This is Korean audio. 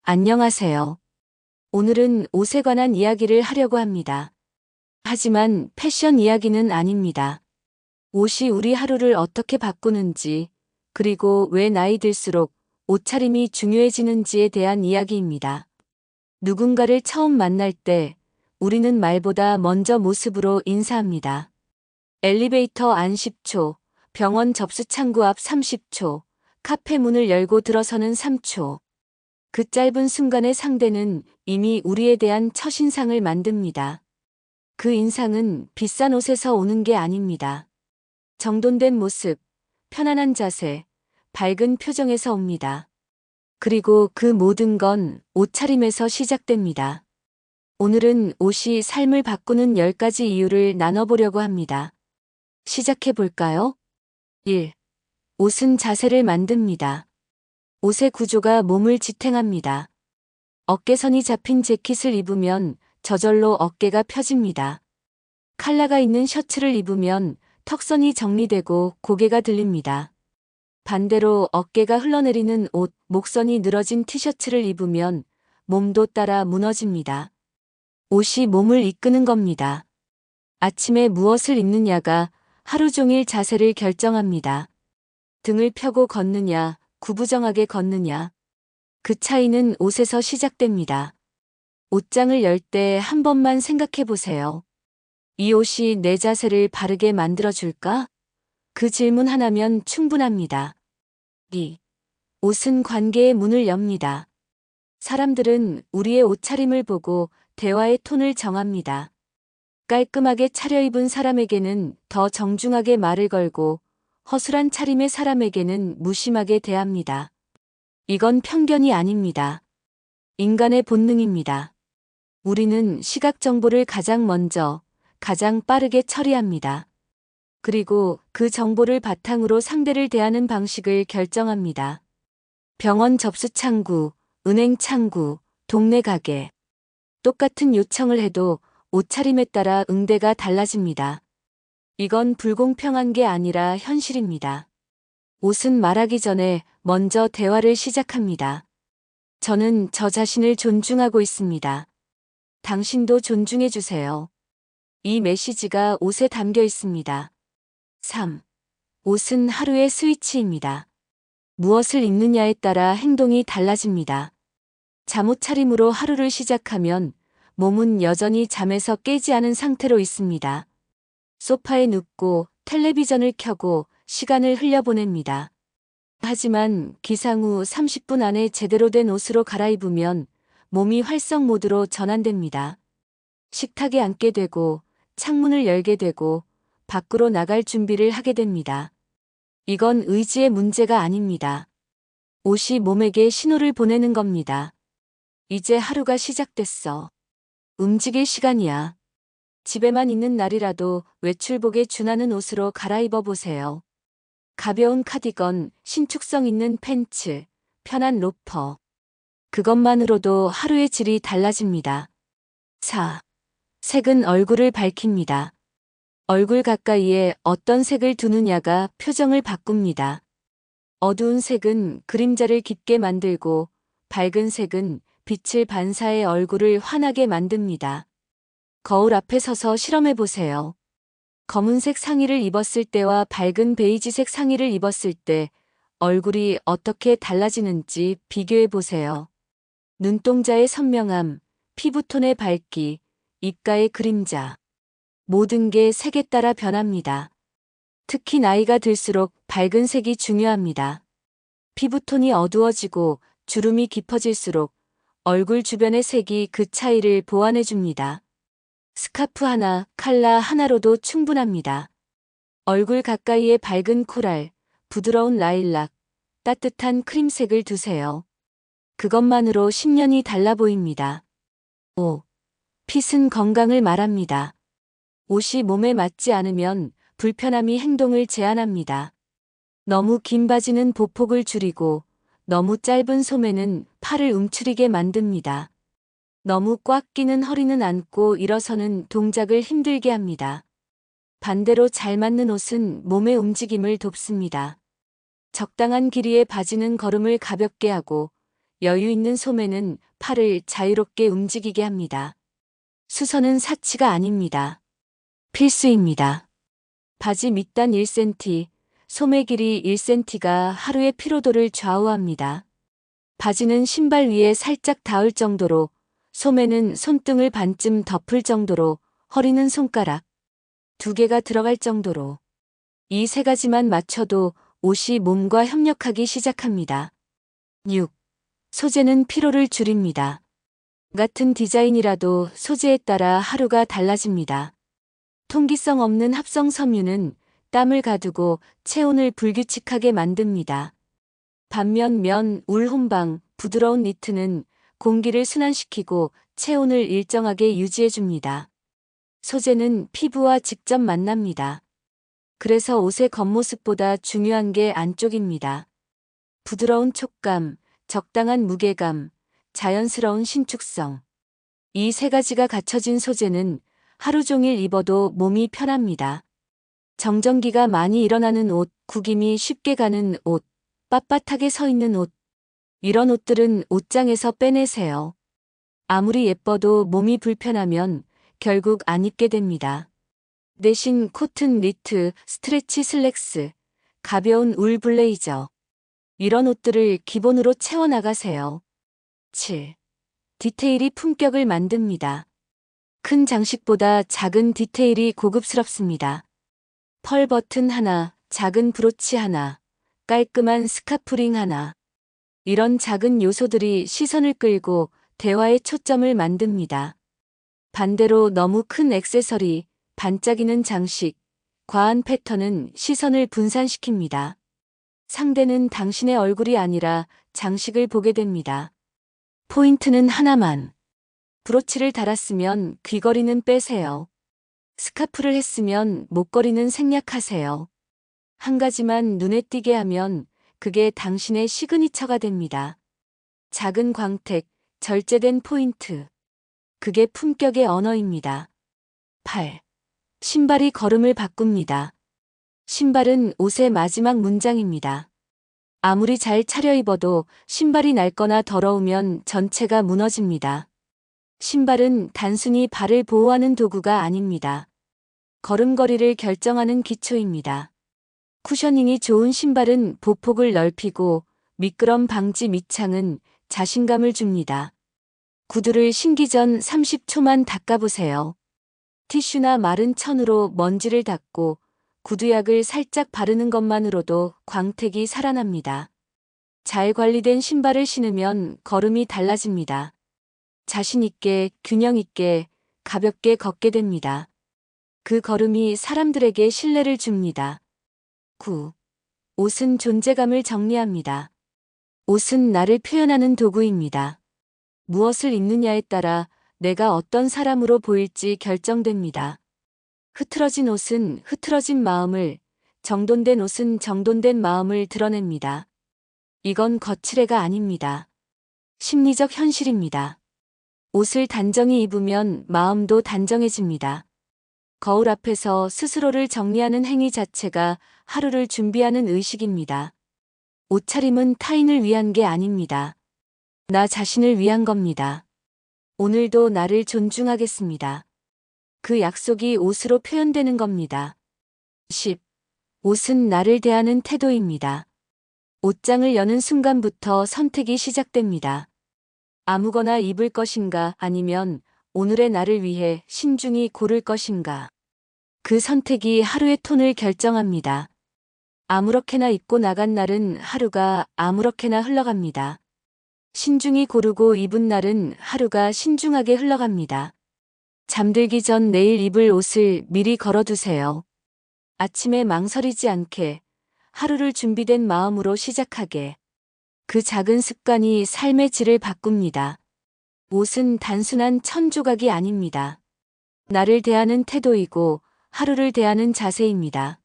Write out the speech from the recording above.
안녕하세요. 오늘은 옷에 관한 이야기를 하려고 합니다. 하지만 패션 이야기는 아닙니다. 옷이 우리 하루를 어떻게 바꾸는지, 그리고 왜 나이 들수록 옷차림이 중요해지는지에 대한 이야기입니다. 누군가를 처음 만날 때 우리는 말보다 먼저 모습으로 인사합니다. 엘리베이터 안 10초, 병원 접수 창구 앞 30초, 카페 문을 열고 들어서는 3초. 그 짧은 순간의 상대는 이미 우리에 대한 첫인상을 만듭니다. 그 인상은 비싼 옷에서 오는 게 아닙니다. 정돈된 모습, 편안한 자세, 밝은 표정에서 옵니다. 그리고 그 모든 건 옷차림에서 시작됩니다. 오늘은 옷이 삶을 바꾸는 10가지 이유를 나눠보려고 합니다. 시작해 볼까요? 1. 옷은 자세를 만듭니다. 옷의 구조가 몸을 지탱합니다. 어깨선이 잡힌 재킷을 입으면 저절로 어깨가 펴집니다. 컬러가 있는 셔츠를 입으면 턱선이 정리되고 고개가 들립니다. 반대로 어깨가 흘러내리는 옷, 목선이 늘어진 티셔츠를 입으면 몸도 따라 무너집니다. 옷이 몸을 이끄는 겁니다. 아침에 무엇을 입느냐가 하루 종일 자세를 결정합니다. 등을 펴고 걷느냐, 구부정하게 걷느냐. 그 차이는 옷에서 시작됩니다. 옷장을 열 때 한 번만 생각해 보세요. 이 옷이 내 자세를 바르게 만들어줄까? 그 질문 하나면 충분합니다. 2. 옷은 관계의 문을 엽니다. 사람들은 우리의 옷차림을 보고 대화의 톤을 정합니다. 깔끔하게 차려입은 사람에게는 더 정중하게 말을 걸고 허술한 차림의 사람에게는 무심하게 대합니다. 이건 편견이 아닙니다. 인간의 본능입니다. 우리는 시각 정보를 가장 먼저, 가장 빠르게 처리합니다. 그리고 그 정보를 바탕으로 상대를 대하는 방식을 결정합니다. 병원 접수 창구, 은행 창구, 동네 가게. 똑같은 요청을 해도 옷차림에 따라 응대가 달라집니다. 이건 불공평한 게 아니라 현실입니다. 옷은 말하기 전에 먼저 대화를 시작합니다. 저는 저 자신을 존중하고 있습니다. 당신도 존중해 주세요. 이 메시지가 옷에 담겨 있습니다. 3. 옷은 하루의 스위치입니다. 무엇을 입느냐에 따라 행동이 달라집니다. 잠옷 차림으로 하루를 시작하면 몸은 여전히 잠에서 깨지 않은 상태로 있습니다. 소파에 눕고 텔레비전을 켜고 시간을 흘려보냅니다. 하지만 기상 후 30분 안에 제대로 된 옷으로 갈아입으면 몸이 활성 모드로 전환됩니다. 식탁에 앉게 되고 창문을 열게 되고 밖으로 나갈 준비를 하게 됩니다. 이건 의지의 문제가 아닙니다. 옷이 몸에게 신호를 보내는 겁니다. 이제 하루가 시작됐어. 움직일 시간이야. 집에만 있는 날이라도 외출복에 준하는 옷으로 갈아입어 보세요. 가벼운 카디건, 신축성 있는 팬츠, 편한 로퍼. 그것만으로도 하루의 질이 달라집니다. 4. 색은 얼굴을 밝힙니다. 얼굴 가까이에 어떤 색을 두느냐가 표정을 바꿉니다. 어두운 색은 그림자를 깊게 만들고 밝은 색은 빛을 반사해 얼굴을 환하게 만듭니다. 거울 앞에 서서 실험해 보세요. 검은색 상의를 입었을 때와 밝은 베이지색 상의를 입었을 때 얼굴이 어떻게 달라지는지 비교해 보세요. 눈동자의 선명함, 피부톤의 밝기, 입가의 그림자. 모든 게 색에 따라 변합니다. 특히 나이가 들수록 밝은 색이 중요합니다. 피부톤이 어두워지고 주름이 깊어질수록 얼굴 주변의 색이 그 차이를 보완해 줍니다. 스카프 하나, 컬러 하나로도 충분합니다. 얼굴 가까이에 밝은 코랄, 부드러운 라일락, 따뜻한 크림색을 두세요. 그것만으로 10년이 달라 보입니다. 5. 핏은 건강을 말합니다. 옷이 몸에 맞지 않으면 불편함이 행동을 제한합니다. 너무 긴 바지는 보폭을 줄이고 너무 짧은 소매는 팔을 움츠리게 만듭니다. 너무 꽉 끼는 허리는 앉고 일어서는 동작을 힘들게 합니다. 반대로 잘 맞는 옷은 몸의 움직임을 돕습니다. 적당한 길이의 바지는 걸음을 가볍게 하고 여유 있는 소매는 팔을 자유롭게 움직이게 합니다. 수선은 사치가 아닙니다. 필수입니다. 바지 밑단 1cm, 소매 길이 1cm가 하루의 피로도를 좌우합니다. 바지는 신발 위에 살짝 닿을 정도로, 소매는 손등을 반쯤 덮을 정도로, 허리는 손가락 2개가 들어갈 정도로. 이 3가지만 맞춰도 옷이 몸과 협력하기 시작합니다. 6. 소재는 피로를 줄입니다. 같은 디자인이라도 소재에 따라 하루가 달라집니다. 통기성 없는 합성 섬유는 땀을 가두고 체온을 불규칙하게 만듭니다. 반면 면, 울, 혼방, 부드러운 니트는 공기를 순환시키고 체온을 일정하게 유지해줍니다. 소재는 피부와 직접 만납니다. 그래서 옷의 겉모습보다 중요한 게 안쪽입니다. 부드러운 촉감, 적당한 무게감, 자연스러운 신축성. 이 3가지가 갖춰진 소재는 하루 종일 입어도 몸이 편합니다. 정전기가 많이 일어나는 옷, 구김이 쉽게 가는 옷, 빳빳하게 서 있는 옷. 이런 옷들은 옷장에서 빼내세요. 아무리 예뻐도 몸이 불편하면 결국 안 입게 됩니다. 대신 코튼 니트, 스트레치 슬랙스, 가벼운 울 블레이저. 이런 옷들을 기본으로 채워나가세요. 7. 디테일이 품격을 만듭니다. 큰 장식보다 작은 디테일이 고급스럽습니다. 펄 버튼 하나, 작은 브로치 하나, 깔끔한 스카프링 하나. 이런 작은 요소들이 시선을 끌고 대화의 초점을 만듭니다. 반대로 너무 큰 액세서리, 반짝이는 장식, 과한 패턴은 시선을 분산시킵니다. 상대는 당신의 얼굴이 아니라 장식을 보게 됩니다. 포인트는 하나만. 브로치를 달았으면 귀걸이는 빼세요. 스카프를 했으면 목걸이는 생략하세요. 한 가지만 눈에 띄게 하면 그게 당신의 시그니처가 됩니다. 작은 광택, 절제된 포인트. 그게 품격의 언어입니다. 8. 신발이 걸음을 바꿉니다. 신발은 옷의 마지막 문장입니다. 아무리 잘 차려입어도 신발이 낡거나 더러우면 전체가 무너집니다. 신발은 단순히 발을 보호하는 도구가 아닙니다. 걸음걸이를 결정하는 기초입니다. 쿠셔닝이 좋은 신발은 보폭을 넓히고 미끄럼 방지 밑창은 자신감을 줍니다. 구두를 신기 전 30초만 닦아보세요. 티슈나 마른 천으로 먼지를 닦고 구두약을 살짝 바르는 것만으로도 광택이 살아납니다. 잘 관리된 신발을 신으면 걸음이 달라집니다. 자신 있게, 균형 있게, 가볍게 걷게 됩니다. 그 걸음이 사람들에게 신뢰를 줍니다. 9. 옷은 존재감을 정리합니다. 옷은 나를 표현하는 도구입니다. 무엇을 입느냐에 따라 내가 어떤 사람으로 보일지 결정됩니다. 흐트러진 옷은 흐트러진 마음을, 정돈된 옷은 정돈된 마음을 드러냅니다. 이건 거칠애가 아닙니다. 심리적 현실입니다. 옷을 단정히 입으면 마음도 단정해집니다. 거울 앞에서 스스로를 정리하는 행위 자체가 하루를 준비하는 의식입니다. 옷차림은 타인을 위한 게 아닙니다. 나 자신을 위한 겁니다. 오늘도 나를 존중하겠습니다. 그 약속이 옷으로 표현되는 겁니다. 10. 옷은 나를 대하는 태도입니다. 옷장을 여는 순간부터 선택이 시작됩니다. 아무거나 입을 것인가 아니면 오늘의 나를 위해 신중히 고를 것인가. 그 선택이 하루의 톤을 결정합니다. 아무렇게나 입고 나간 날은 하루가 아무렇게나 흘러갑니다. 신중히 고르고 입은 날은 하루가 신중하게 흘러갑니다. 잠들기 전 내일 입을 옷을 미리 걸어두세요. 아침에 망설이지 않게 하루를 준비된 마음으로 시작하게. 그 작은 습관이 삶의 질을 바꿉니다. 옷은 단순한 천조각이 아닙니다. 나를 대하는 태도이고 하루를 대하는 자세입니다.